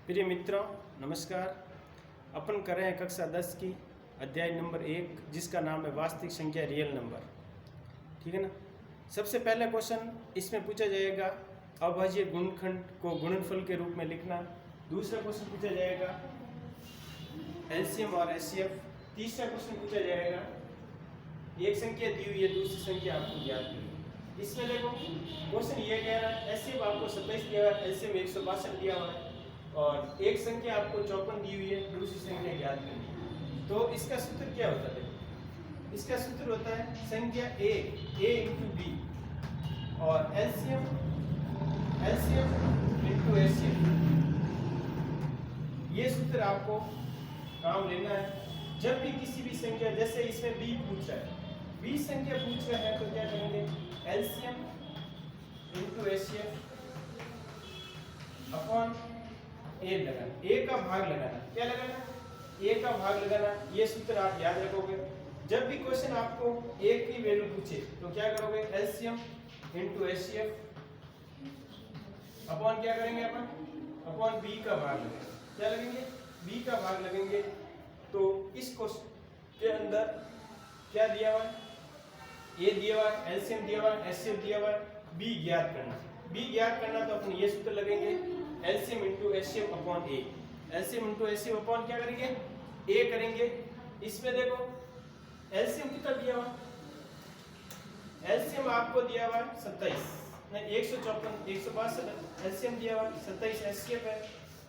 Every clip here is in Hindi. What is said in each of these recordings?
प्रिय मित्रों, नमस्कार। अपन कर रहे हैं कक्षा 10 की अध्याय नंबर 1, जिसका नाम है वास्तविक संख्या रियल नंबर। ठीक है ना। सबसे पहला क्वेश्चन इसमें पूछा जाएगा अभाज्य गुणनखंड को गुणनफल के रूप में लिखना। दूसरा क्वेश्चन पूछा जाएगा एलसीएम और एचसीएफ। तीसरा क्वेश्चन पूछा जाएगा एक संख्या दी हुई है, दूसरी संख्या आपको ज्ञात करनी है। इसमें देखो क्वेश्चन ये कह रहा है एचसीएफ आपको 27 दिया हुआ है, एलसीएम 162 दिया हुआ है और एक संख्या आपको 54 दी हुई है, दूसरी संख्या ज्ञात करनी है। तो इसका सूत्र क्या होता है? इसका सूत्र होता है संख्या a इंटू बी और एलसीएम इंटू एचसीएफ। ये सूत्र आपको काम लेना है जब भी किसी भी संख्या, जैसे इसमें b पूछ रहा है, b संख्या पूछ रहा है तो क्या करेंगे, एलसीएम इंटू एचसीएफ अपॉन ए लगाना, ए का भाग लगाना। क्या लगाना? ए का भाग लगाना। ये सूत्र आप याद रखोगे। जब भी क्वेश्चन आपको ए की वैल्यू पूछे तो क्या करोगे, एलसीएम इंटू एचसीएफ अपॉन क्या करेंगे अपन, अपॉन बी का भाग लगेंगे। क्या लगेंगे? बी का भाग लगेंगे। तो इस क्वेश्चन के अंदर क्या दिया हुआ है, ए दिया हुआ है, एलसीएम दिया हुआ है, एचसीएफ दिया हुआ है, बी ज्ञात करना। बी ज्ञात करना तो अपन ये सूत्र लगेंगे एलसीएम इंटू एचसीएफ अपॉन ए। एलसीएम इंटू एचसीएफ अपॉन क्या करेंगे, ए करेंगे। इसमें देखो एलसीएम कितना दिया हुआ, एलसीएम आपको दिया हुआ 27 नहीं 154 162 एलसीएम दिया हुआ 27 एचसीएफ है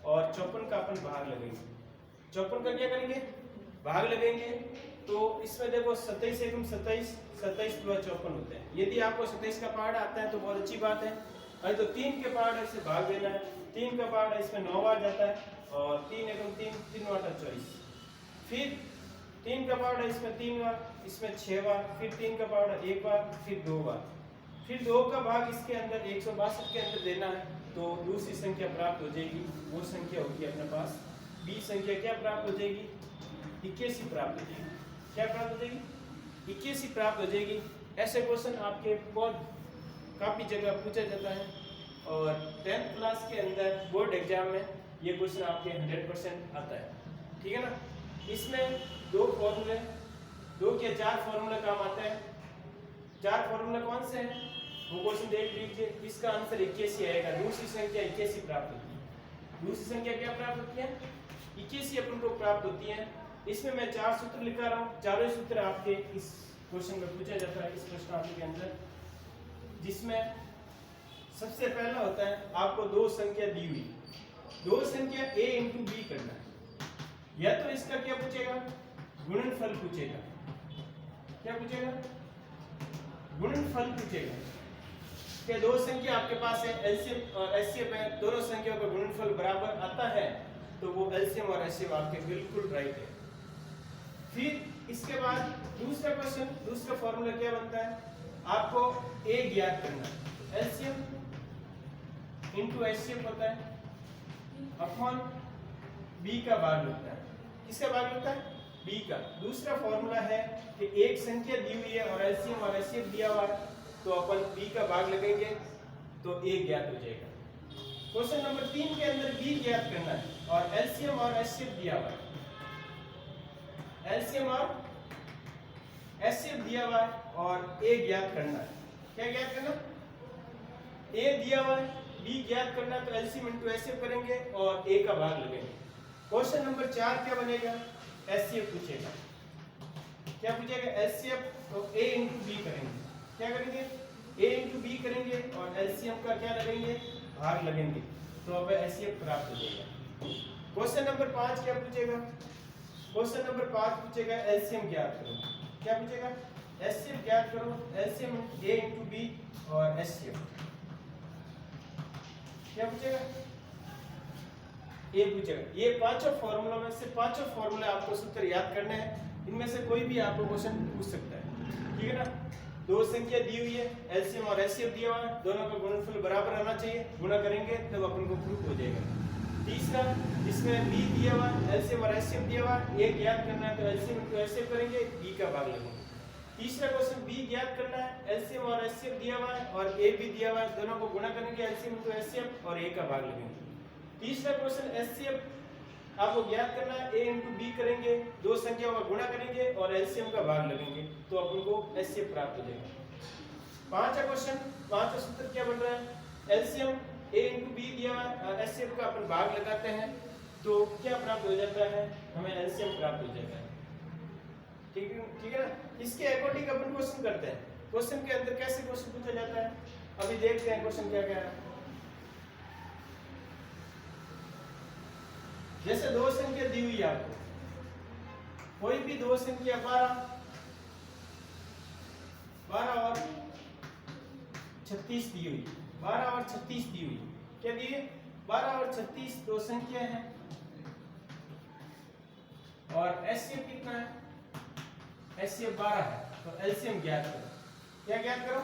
और 54 का अपन भाग लगेंगे। 54 का क्या करेंगे, भाग लगेंगे। तो इसमें देखो 27 एकम 27 27 प्लस 54 होते हैं। यदि आपको 27 का पार्ट आता है तो बहुत अच्छी बात है, अरे तो 3 के पार्ट से भाग देना है। 3 का पार्ट इसमें 9 बार जाता है और 3 एकम 3 3 8 24। फिर 3 का पार्ट इसमें 3 बार, इसमें 6 बार, फिर 3 का पार्ट 1 बार, फिर 2 बार, फिर 2 का भाग इसके अंदर 162 के अंदर देना है तो दूसरी संख्या प्राप्त हो जाएगी। वो संख्या होगी अपने पास बी संख्या क्या प्राप्त हो जाएगी, 81 प्राप्त हो जाएगी। क्या प्राप्त हो जाएगी, 81 प्राप्त हो जाएगी। ऐसे क्वेश्चन आपके बहुत काफ़ी जगह पूछा जाता है और 10th क्लास के अंदर बोर्ड एग्जाम में ये क्वेश्चन आपके 100% आता है। ठीक है ना। इसमें 2 फॉर्मूले, 2 के 4 फॉर्मूले काम आते हैं। 4 फॉर्मूले कौन से हैं वो क्वेश्चन देख लीजिए। इसका आंसर 81 आएगा। दूसरी संख्या 81 प्राप्त होती है। दूसरी संख्या क्या प्राप्त होती है, 81 अपन को प्राप्त होती है। इसमें मैं 4 सूत्र लिखा रहा हूँ। चारों सूत्र आपके इस क्वेश्चन में पूछा जाता है, इस प्रश्न के अंदर, जिसमें सबसे पहला होता है आपको 2 संख्या दी हुई, 2 संख्या a इंटू बी करना है। या तो इसका क्या पूछेगा, गुणनफल पूछेगा। क्या पूछेगा, गुणनफल पूछेगा। क्या 2 संख्या आपके पास है, एलसीएम और एचसीएफ है, दोनों संख्याओं का गुणनफल बराबर आता है तो वो एलसीएम और एचसीएफ आपके बिल्कुल राइट है। फिर इसके बाद दूसरा क्वेश्चन, दूसरा फॉर्मूला क्या बनता है, आपको ए ज्ञात करना है। एलसीएम इंटू एचसीएफ होता है अपॉन बी का भाग लगता है। किसका भाग लगता है, बी का। दूसरा फॉर्मूला है कि एक संख्या दी हुई है और एलसीएम और एचसीएफ दिया हुआ है तो अपन बी का भाग लगेंगे तो ए ज्ञात हो जाएगा। क्वेश्चन नंबर 3 के अंदर बी ज्ञात करना है और एलसीएम और एचसीएफ दिया हुआ है। एलसीएम और एचसीएफ दिया हुआ है और ए ज्ञात करना है। क्या ज्ञात करना, ए दिया हुआ है, बी ज्ञात करना है तो एलसीएम इंटू एचसीएफ करेंगे और ए का भाग लगेंगे। क्वेश्चन नंबर 4 क्या बनेगा, एचसीएफ पूछेगा। क्या पूछेगा, एचसीएफ तो ए इंटू बी करेंगे। क्या करेंगे, ए इंटू बी करेंगे और एलसीएम का क्या लगेंगे, भाग लगेंगे तो अब एचसीएफ प्राप्त हो जाएगा। क्वेश्चन नंबर 5 क्या पूछेगा, क्वेश्चन नंबर 5 पूछेगा एलसीएम ज्ञात करो। क्या पूछेगा, एचसीएफ ज्ञात करो। एलसीएम ए इंटू बी और एचसीएफ क्या पूछेगा, ए पूछेगा। ये पांचों फॉर्मूला में से पांचों फॉर्मूले आपको सूत्र याद करने हैं। इनमें से कोई भी आपको क्वेश्चन पूछ सकता है। ठीक है ना। 2 संख्या दी हुई है, एलसीएम और एचसीएफ दिया हुआ है, दोनों का गुणनफल बराबर रहना चाहिए, गुणा करेंगे तब अपन को प्रूफ हो जाएगा। तीसरा, इसमें बी दिया हुआ है, एलसीएम और एचसीएफ दिया हुआ है, ए ज्ञात करना है तो एलसीएम इंटू एचसीएफ करेंगे, बी का भाग लगेंगे। तीसरा क्वेश्चन बी ज्ञात करना है, एलसीएम और एचसीएफ दिया हुआ है और ए भी दिया हुआ है, दोनों को गुणा करेंगे एलसीएम इंटू एचसीएफ और ए का भाग लगेंगे। तीसरा क्वेश्चन एचसीएफ आपको ज्ञात करना है। a इंटू बी करेंगे, दो संख्याओं का गुणा करेंगे और एलसीएम का भाग लगेंगे तो अपन को एचसीएफ प्राप्त हो जाएगा। पांचवा क्वेश्चन, पांचवा सूत्र क्या बन रहा है, एलसीएम a इंटू बी दिया है, एचसीएफ का अपन भाग लगाते हैं तो क्या प्राप्त हो जाता है, हमें एलसीएम प्राप्त हो जाता है। ठीक है ना। इसके अकॉर्डिंग अपन क्वेश्चन करते हैं। क्वेश्चन के अंदर कैसे क्वेश्चन पूछा जाता है, अभी देखते हैं क्वेश्चन क्या कह रहा है। जैसे दो संख्या दी हुई है आपको, कोई भी दो संख्या 12 और 36 दी हुई, 12 और 36 दी हुई, क्या दी है, 12 और 36 दो संख्या है और एचसीएफ कितना है, एचसीएफ 12 है, तो एलसीएम ज्ञात करो। क्या ज्ञात करो,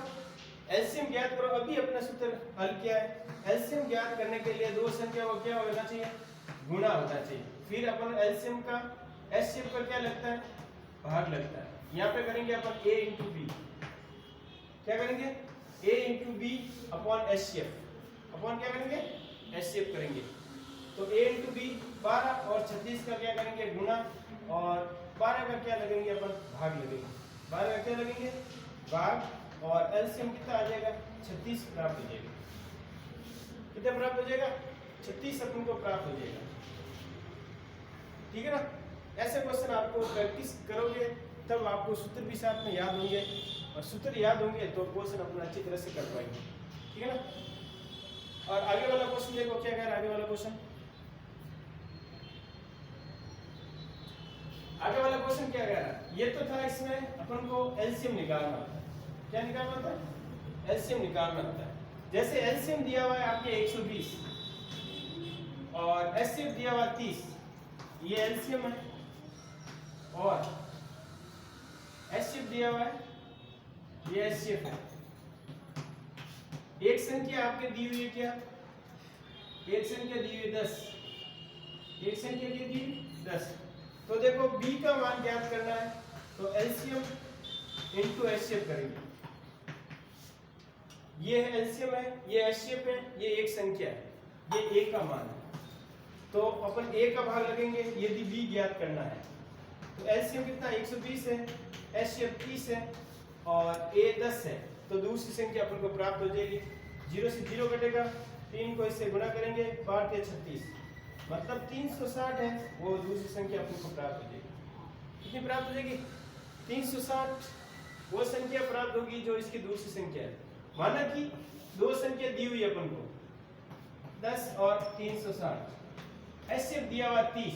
एलसीएम ज्ञात करो। अभी अपना सूत्र हल किया है। एलसीएम ज्ञात करने के लिए दो संख्या को क्या होना चाहिए, गुणा होना चाहिए। फिर अपन एलसीएम का एचसीएफ का क्या लगता है, भाग लगता है। यहाँ पे करेंगे अपन a इंटू बी, क्या करेंगे, a into B upon HCF, upon क्या करेंगे, एचसीएफ करेंगे। तो a इंटू बी 12 और 36 का क्या करेंगे, गुणा, और 12 का क्या लगेंगे अपन, भाग लगेंगे। 12 का क्या लगेंगे, भाग, और एलसीएम कितना आ जाएगा, 36 प्राप्त हो जाएगा। कितना प्राप्त हो जाएगा, 36 अपन को प्राप्त हो जाएगा। ठीक है ना। ऐसे क्वेश्चन आपको प्रैक्टिस करोगे तब आपको सूत्र भी साथ में याद होंगे, और सूत्र याद होंगे तो क्वेश्चन अपना अच्छी तरह से कर पाएंगे। ठीक है ना। और आगे वाला क्वेश्चन देखो क्या कह रहा है। आगे वाला क्वेश्चन, आगे वाला क्वेश्चन क्या कह रहा है, ये तो था, इसमें अपन को एलसीएम निकालना होता है। क्या निकालना होता है, एलसीएम निकालना होता है। जैसे एलसीएम दिया हुआ है आपके 120 और एचसीएफ दिया हुआ 30, ये एलसीएम है, और एचसीएफ दिया हुआ है, ये एचसीएफ है। एक संख्या आपके दी हुई है क्या, एक संख्या दी हुई 10, एक संख्या दी हुई 10। तो देखो b का मान ज्ञात करना है तो एलसीएम इनटू एचसीएफ करेंगे। ये है एलसीएम है, ये एचसीएफ है, ये एक संख्या है, ये a का मान है, तो अपन a का भाग लगेंगे यदि b ज्ञात करना है। तो एलसीएम कितना 120 है, एचसीएफ 30 है और a 10 है, तो दूसरी संख्या अपन को प्राप्त हो जाएगी। 0 से 0 कटेगा, 3 को इससे गुणा करेंगे, 12 के 36, मतलब 360 है, वो दूसरी संख्या अपन को प्राप्त हो जाएगी। कितनी प्राप्त हो जाएगी, 360 वो संख्या प्राप्त होगी जो इसकी दूसरी संख्या है। माना कि दो संख्या दी हुई अपन को 10 और 360, एचसीएफ दिया हुआ 30,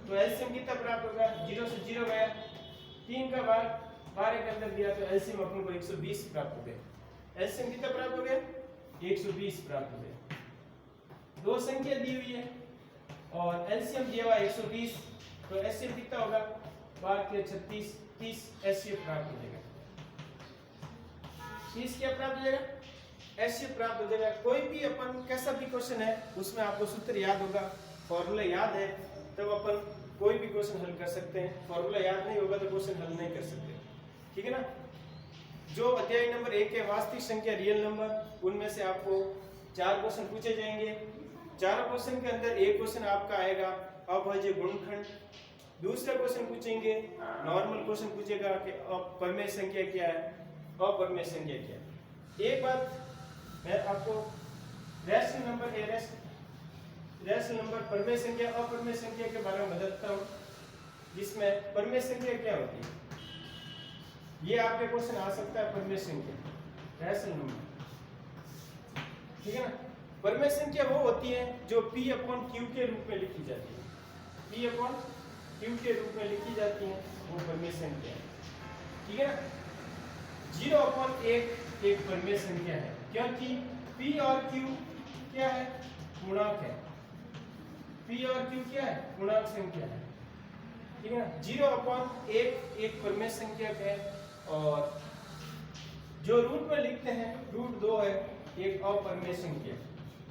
तो एलसीएम कितना प्राप्त होगा, 0 से 0 गया, 3 का भाग 12 के अंदर दिया तो एलसीएम अपन को 120 प्राप्त हो गया। एलसीएम कितना प्राप्त हो गया, 120 प्राप्त हो गया। दो संख्या दी हुई है और एलसीएम दिया हुआ 120, तो एचसीएफ कितना होगा, 12 के 36, 30 एचसीएफ प्राप्त हो जाएगा। 30 क्या प्राप्त हो जाएगा, एचसीएफ प्राप्त हो जाएगा। कोई भी अपन कैसा भी क्वेश्चन है उसमें आपको सूत्र याद होगा, फॉर्मूला याद है, तब अपन कोई भी क्वेश्चन हल कर सकते हैं। फॉर्मूला याद नहीं होगा तो क्वेश्चन हल नहीं कर सकते। ठीक है ना। जो अध्याय नंबर 1 है वास्तविक संख्या रियल नंबर, उनमें से आपको 4 क्वेश्चन पूछे जाएंगे। चारों क्वेश्चन के अंदर एक क्वेश्चन आपका आएगा अभाज्य गुणनखंड, दूसरा क्वेश्चन पूछेंगे नॉर्मल क्वेश्चन पूछेगा कि अपरिमेय संख्या क्या है, अपरिमेय संख्या क्या है। एक बात मैं आपको रैशनल नंबर रैशनल नंबर परिमेय संख्या अपरिमेय संख्या के बारे में बताता हूँ, जिसमें परिमेय संख्या क्या होती है, ये आपके क्वेश्चन आ सकता है। परिमेय संख्या रैशनल नंबर, ठीक है ना। परिमेय संख्या वो होती है जो p अपॉन q के रूप में लिखी जाती है, p अपॉन q के रूप में लिखी जाती है, वो परिमेय संख्या है। ठीक है ना। 0 अपॉन 1 एक परिमेय संख्या है, क्योंकि p और q क्या है, पूर्णांक है। p और q क्या है, पूर्णांक संख्या है। ठीक है ना। 0 अपॉन 1 एक परिमेय संख्या है, और जो रूट में लिखते हैं रूट 2 है, एक अपरिमेय संख्या।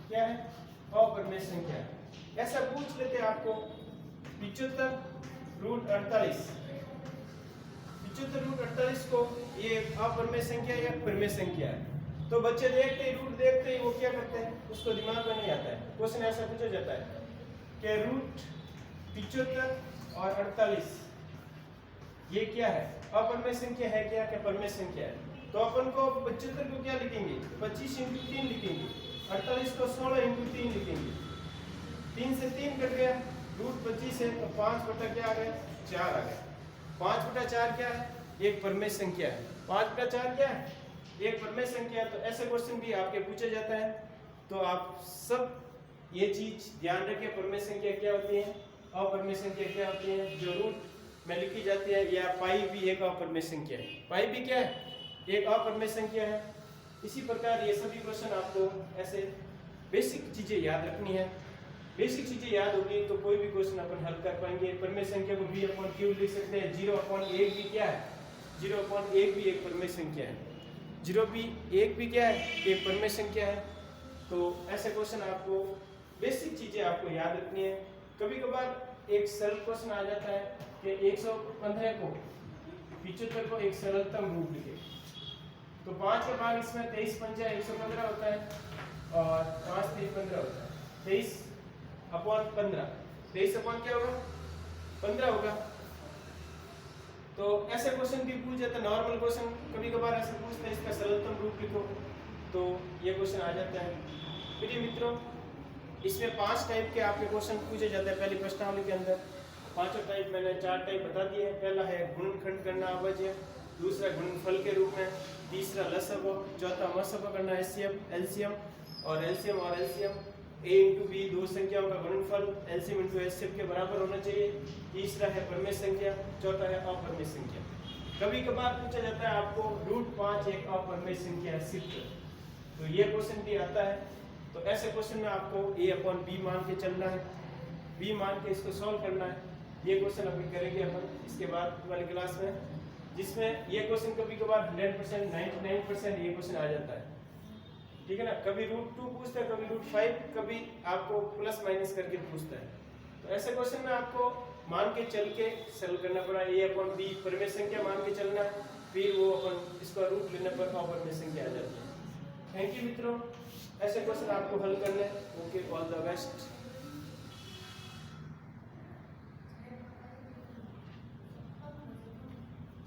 क्या है, अपरिमेय संख्या। ऐसा पूछ लेते हैं आपको 75 रूट 48, 75 रूट 48 को ये अपरिमेय संख्या या परिमेय संख्या है। तो बच्चे देखते ही रूट देखते ही वो क्या करते हैं, उसको दिमाग में नहीं आता है। क्वेश्चन ऐसा पूछा जाता है कि रूट 75 और 48 ये क्या है, अपरमेय संख्या है क्या परमेय संख्या है। तो अपन को 75 को क्या लिखेंगे, 25 × 3 लिखेंगे, 48 को 16 × 3 लिखेंगे। 3 से 3 कट गया, रूट 25 है तो 5 बटा क्या आ गया, 4 आ गया। 5 बटा 4 क्या है, एक परमेय संख्या है। 5 बटा 4 क्या है, एक परमेय संख्या है। तो ऐसे क्वेश्चन भी आपके पूछा जाता है। तो आप सब ये चीज ध्यान रखें, परमेय संख्या क्या होती है, अपरमेय संख्या क्या होती है, जो रूट में लिखी जाती है, या पाई भी एक अपरमेय संख्या है। पाई भी क्या है, एक अपरमेय संख्या है। इसी प्रकार ये सभी क्वेश्चन आपको ऐसे बेसिक चीजें याद रखनी है। बेसिक चीजें याद होगी तो कोई भी क्वेश्चन अपन हल कर पाएंगे। परमेय संख्या को भी अपन क्यों लिख सकते हैं, 0/1 भी क्या है, 0/1 भी एक परमेय संख्या है। 0/1 भी क्या है, एक परमेय संख्या है। तो ऐसे क्वेश्चन आपको बेसिक चीजें आपको याद रखनी है। कभी कभार एक सरल क्वेश्चन आ जाता है कि 115 को 75 को एक सरलतम रूप लिखे। तो 5 के भाग इसमें 23 पंजा 115 होता है और 5 3 15 होता है। 23/15, 23 अपॉन क्या होगा, 15 होगा। तो ऐसे क्वेश्चन भी पूछ जाता है, नॉर्मल क्वेश्चन कभी कभार ऐसे पूछते हैं इसका सरलतम रूप लिखो, तो ये क्वेश्चन आ जाता है। प्रिय मित्रों, इसमें 5 टाइप के आपके क्वेश्चन पूछे जाते हैं पहली प्रश्नावली के अंदर। पांचों टाइप मैंने 4 टाइप बता दिए हैं। पहला है गुणनखंड करना अवज्य, दूसरा गुणनफल के रूप में, तीसरा लसव, चौथा मसव करना एलसीएम और एलसीएम a × b दो संख्याओं का गुणनफल एलसीएम × एलसीएम के बराबर होना चाहिए। तीसरा है परमेय संख्या, चौथा है अपरमेय संख्या। कभी कभार पूछा जाता है आपको √5 एक अपरमेय संख्या है सिद्ध, तो ये क्वेश्चन भी आता है। तो ऐसे क्वेश्चन में आपको a/b मान के चलना है, b मान के इसको सॉल्व करना है। ये क्वेश्चन अभी करेंगे अपन इसके बाद वाली क्लास में, जिसमें ये क्वेश्चन कभी कभार 100% 99% ये क्वेश्चन आ जाता है, ठीक है ना। कभी √2 पूछता है, कभी √5, कभी आपको प्लस माइनस करके पूछता है। तो ऐसे क्वेश्चन में आपको मान के चल के सॉल्व करना पड़ा। a/b परमेय संख्या मान के चलना है, फिर वो अपन इसका रूट लेने पर अपरमेय संख्या आ जाती है। थैंक यू मित्रों, ऐसे क्वेश्चन आपको हल करने। Okay, all the best.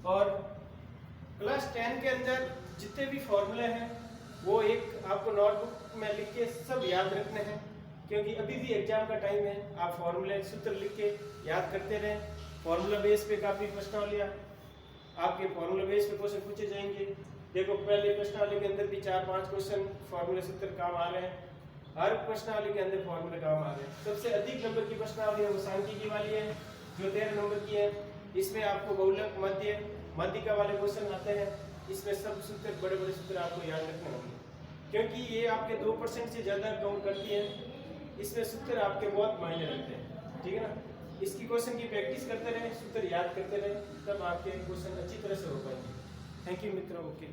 और क्लास 10 के अंदर जितने भी फॉर्मूले हैं वो एक आपको नोटबुक में लिख के सब याद रखने हैं, क्योंकि अभी भी एग्जाम का टाइम है। आप फॉर्मूले सूत्र लिख के याद करते रहें। फॉर्मूला बेस पे काफी प्रश्नावलियां आपके फॉर्मूला बेस पे क्वेश्चन पूछे जाएंगे। देखो पहले प्रश्नावली के अंदर भी 4-5 क्वेश्चन फॉर्मूले सूत्र काम आ रहे हैं, हर प्रश्नावली के अंदर फॉर्मूले काम आ रहे हैं। सबसे अधिक नंबर की प्रश्नावली है वो सांख्यिकी वाली है जो 13 नंबर की है। इसमें आपको बहुलक मध्यिका वाले क्वेश्चन आते हैं। इसमें सब सूत्र बड़े बड़े सूत्र आपको याद रखने होंगे, क्योंकि ये आपके 2% से ज्यादा काउंट करती है। इसमें सूत्र आपके बहुत मायने रखते हैं, ठीक है ना। इसकी क्वेश्चन की प्रैक्टिस करते रहे, सूत्र याद करते रहे, तब आपके क्वेश्चन अच्छी तरह से हो पाएंगे। थैंक यू मित्रों, ओके।